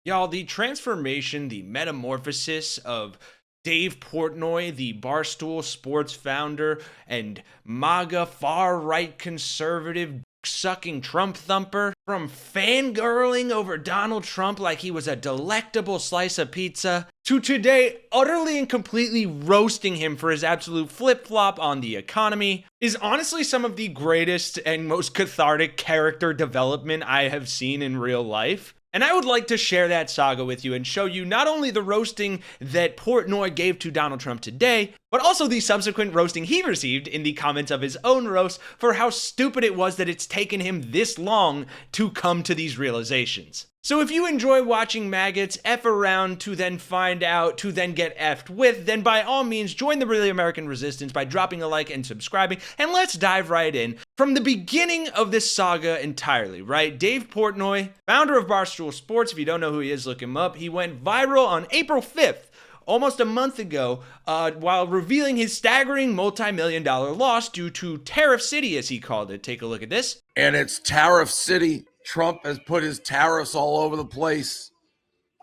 Y'all, the transformation, the metamorphosis of Dave Portnoy, the Barstool Sports founder and MAGA far-right conservative sucking Trump thumper, from fangirling over Donald Trump like he was a delectable slice of pizza, to today utterly and completely roasting him for his absolute flip-flop on the economy, is honestly some of the greatest and most cathartic character development I have seen in real life. And I would like to share that saga with you and show you not only the roasting that Portnoy gave to Donald Trump today, but also the subsequent roasting he received in the comments of his own roast for how stupid it was that it's taken him this long to come to these realizations. So if you enjoy watching maggots F around to then find out, to then get F'd with, then by all means join the Really American Resistance by dropping a like and subscribing, and let's dive right in. From the beginning of this saga entirely, right? Dave Portnoy, founder of Barstool Sports, if you don't know who he is, look him up. He went viral on April 5th, almost a month ago, while revealing his staggering multi-million-dollar loss due to Tariff City, as he called it. Take a look at this. And it's Tariff City. Trump has put his tariffs all over the place.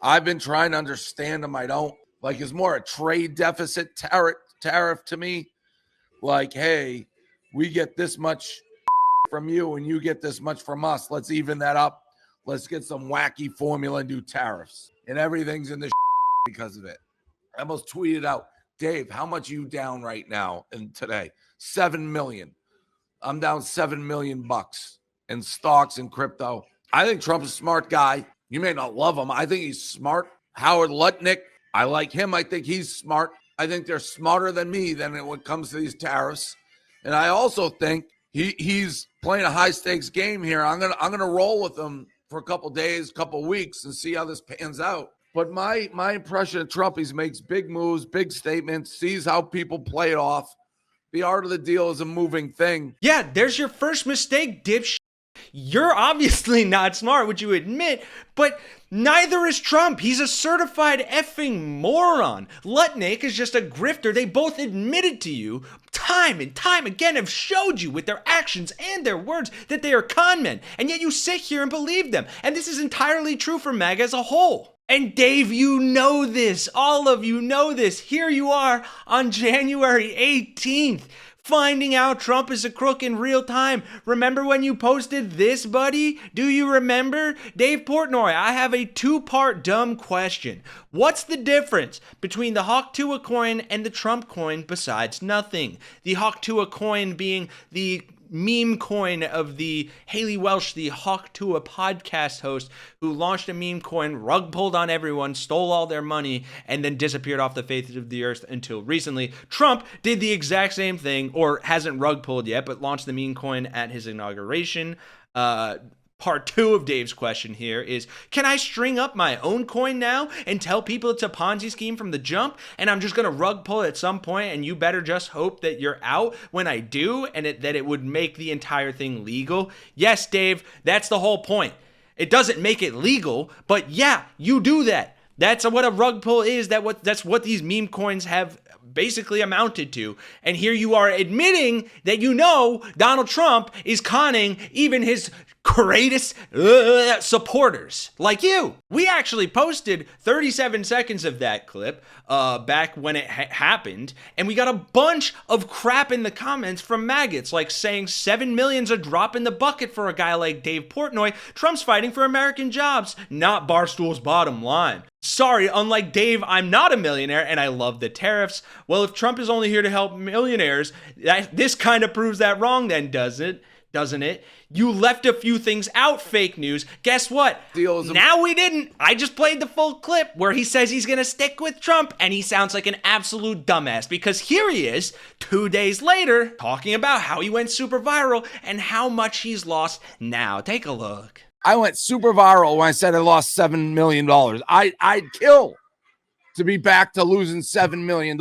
I've been trying to understand them. I don't. Like, it's more a trade deficit tariff to me. Like, hey, we get this much from you and you get this much from us. Let's even that up. Let's get some wacky formula and do tariffs. And everything's in the because of it. I almost tweeted out, Dave, how much are you down right now and today? 7 million. I'm down $7 million in stocks and crypto. I think Trump's a smart guy. You may not love him. I think he's smart. Howard Lutnick, I like him. I think he's smart. I think they're smarter than me when it comes to these tariffs. And I also think he's playing a high stakes game here. I'm gonna roll with him for a couple days, couple weeks, and see how this pans out. But my impression of Trump, he makes big moves, big statements, sees how people play it off. The art of the deal is a moving thing. Yeah, there's your first mistake, dipshit. You're obviously not smart, would you admit, but neither is Trump. He's a certified effing moron. Lutnick is just a grifter. They both admitted to you time and time again, have showed you with their actions and their words that they are con men, and yet you sit here and believe them. And this is entirely true for MAGA as a whole. And Dave, you know this. All of you know this. Here you are on January 18th. Finding out Trump is a crook in real time. Remember when you posted this, buddy? Do you remember? Dave Portnoy, I have a two-part dumb question. What's the difference between the Hawk Tuah coin and the Trump coin besides nothing? The Hawk Tuah coin being the meme coin of the Haley Welsh, the Hawk Tuah podcast host, who launched a meme coin, rug pulled on everyone, stole all their money, and then disappeared off the face of the earth until recently. Trump did the exact same thing, or hasn't rug pulled yet, but launched the meme coin at his inauguration. Part two of Dave's question here is, can I string up my own coin now and tell people it's a Ponzi scheme from the jump and I'm just going to rug pull at some point and you better just hope that you're out when I do and that it would make the entire thing legal? Yes, Dave, that's the whole point. It doesn't make it legal, but yeah, you do that. That's what a rug pull is. That's what these meme coins have basically amounted to. And here you are admitting that you know Donald Trump is conning even his greatest supporters like you. We actually posted 37 seconds of that clip back when it happened, and we got a bunch of crap in the comments from maggots, like saying 7 million's a drop in the bucket for a guy like Dave Portnoy. Trump's fighting for American jobs, not Barstool's bottom line. Sorry, unlike Dave, I'm not a millionaire and I love the tariffs. Well, if Trump is only here to help millionaires, this kind of proves that wrong then, doesn't it? You left a few things out, fake news. Guess what? Now we didn't. I just played the full clip where he says he's going to stick with Trump, and he sounds like an absolute dumbass because here he is 2 days later talking about how he went super viral and how much he's lost now. Take a look. I went super viral when I said I lost $7 million. I'd kill to be back to losing $7 million.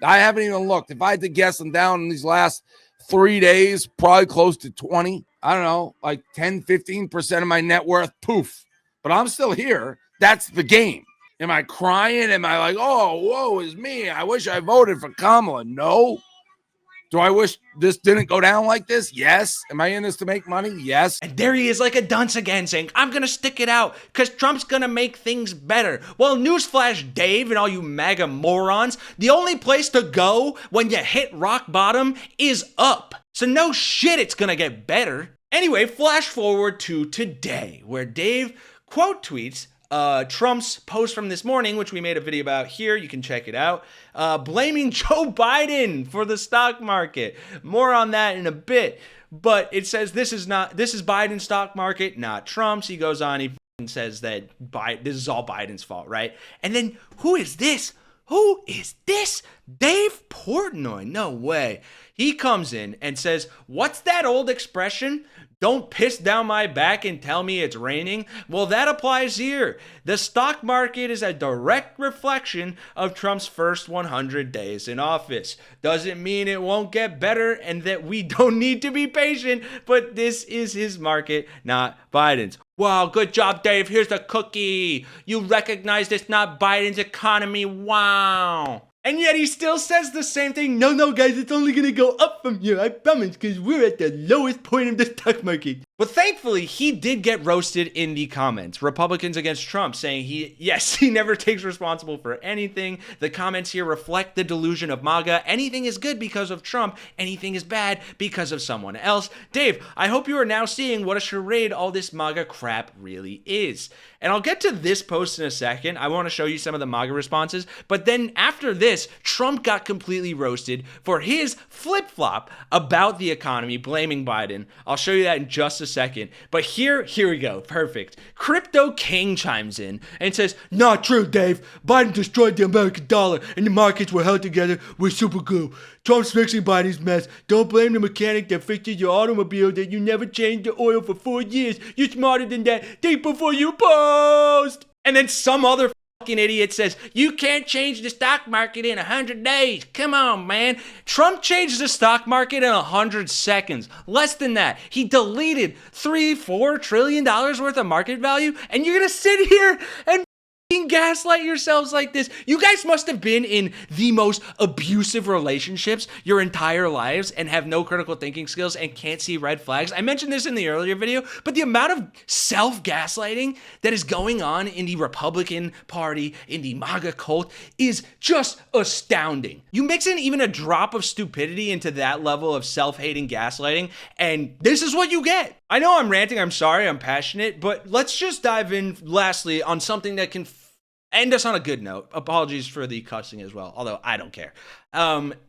I haven't even looked. If I had to guess, I'm down in these last 3 days, probably close to 20. I don't know, like 10, 15% of my net worth, poof. But I'm still here. That's the game. Am I crying? Am I like, oh, woe is me. I wish I voted for Kamala. No. Do I wish this didn't go down like this? Yes. Am I in this to make money? Yes. And there he is like a dunce again saying, I'm gonna stick it out because Trump's gonna make things better. Well, newsflash, Dave, and all you MAGA morons, the only place to go when you hit rock bottom is up. So no shit it's gonna get better. Anyway, flash forward to today, where Dave quote tweets Trump's post from this morning, which we made a video about here. You can check it out. Blaming Joe Biden for the stock market. More on that in a bit. But it says this is Biden's stock market, not Trump's. He goes on, he says that this is all Biden's fault, right? And then who is this? Who is this? Dave Portnoy. No way. He comes in and says, what's that old expression? Don't piss down my back and tell me it's raining. Well, that applies here. The stock market is a direct reflection of Trump's first 100 days in office. Doesn't mean it won't get better and that we don't need to be patient, but this is his market, not Biden's. Wow, good job, Dave. Here's the cookie. You recognize it's not Biden's economy. Wow. And yet he still says the same thing. No, guys, it's only going to go up from here. I promise, because we're at the lowest point of the stock market. But thankfully, he did get roasted in the comments. Republicans against Trump saying he never takes responsible for anything. The comments here reflect the delusion of MAGA. Anything is good because of Trump. Anything is bad because of someone else. Dave, I hope you are now seeing what a charade all this MAGA crap really is. And I'll get to this post in a second. I want to show you some of the MAGA responses. But then after this, Trump got completely roasted for his flip-flop about the economy, blaming Biden. I'll show you that in just a second. But here we go. Perfect. Crypto King chimes in and says, not true, Dave. Biden destroyed the American dollar and the markets were held together with super glue. Trump's fixing Biden's mess. Don't blame the mechanic that fixes your automobile that you never changed the oil for 4 years. You're smarter than that. Think before you post. And then some other fucking idiot says, you can't change the stock market in 100 days. Come on, man. Trump changed the stock market in 100 seconds. Less than that. He deleted $3-4 trillion worth of market value. And you're going to sit here and gaslight yourselves like this. You guys must have been in the most abusive relationships your entire lives and have no critical thinking skills and can't see red flags. I mentioned this in the earlier video, but the amount of self-gaslighting that is going on in the Republican Party, in the MAGA cult, is just astounding. You mix in even a drop of stupidity into that level of self-hating gaslighting, and this is what you get. I know I'm ranting, I'm sorry, I'm passionate, but let's just dive in lastly on something that can end us on a good note. Apologies for the cussing as well, although I don't care.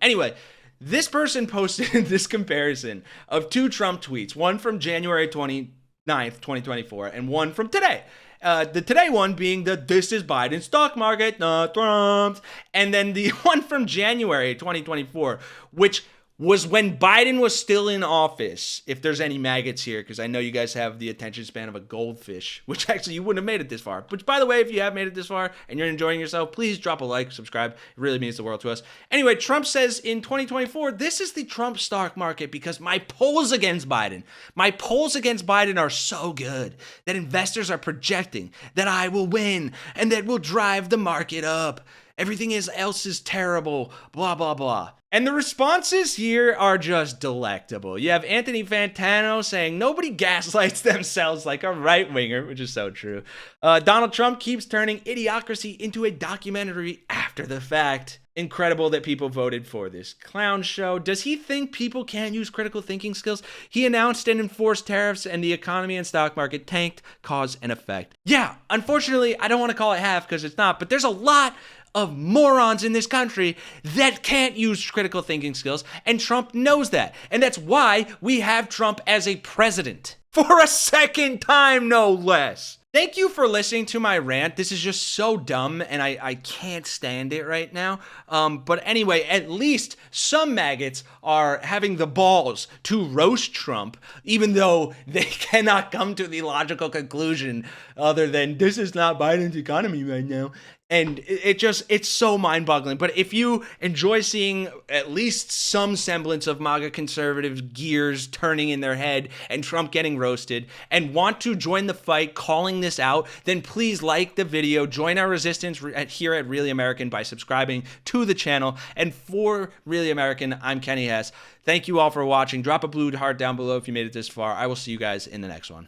Anyway, this person posted this comparison of two Trump tweets, one from January 29th, 2024, and one from today. The today one being the this is Biden's stock market, not Trump's, and then the one from January 2024, which was when Biden was still in office, if there's any maggots here, because I know you guys have the attention span of a goldfish, which actually you wouldn't have made it this far. Which, by the way, if you have made it this far and you're enjoying yourself, please drop a like, subscribe. It really means the world to us. Anyway, Trump says in 2024, this is the Trump stock market because my polls against Biden are so good that investors are projecting that I will win and that will drive the market up. Everything else is terrible, blah, blah, blah. And the responses here are just delectable. You have Anthony Fantano saying nobody gaslights themselves like a right-winger, which is so true. Donald Trump keeps turning idiocracy into a documentary after the fact. Incredible that people voted for this clown show. Does he think people can't use critical thinking skills? He announced and enforced tariffs and the economy and stock market tanked, cause and effect. Yeah, unfortunately, I don't want to call it half because it's not, but there's a lot of morons in this country that can't use critical thinking skills, and Trump knows that. And that's why we have Trump as a president. For a second time, no less. Thank you for listening to my rant. This is just so dumb, and I can't stand it right now. But anyway, at least some maggots are having the balls to roast Trump, even though they cannot come to the logical conclusion other than this is not Biden's economy right now. And it's so mind-boggling. But if you enjoy seeing at least some semblance of MAGA conservative gears turning in their head and Trump getting roasted and want to join the fight calling this out, then please like the video, join our resistance here at Really American by subscribing to the channel. And for Really American, I'm Kenny Hesse. Thank you all for watching. Drop a blue heart down below if you made it this far. I will see you guys in the next one.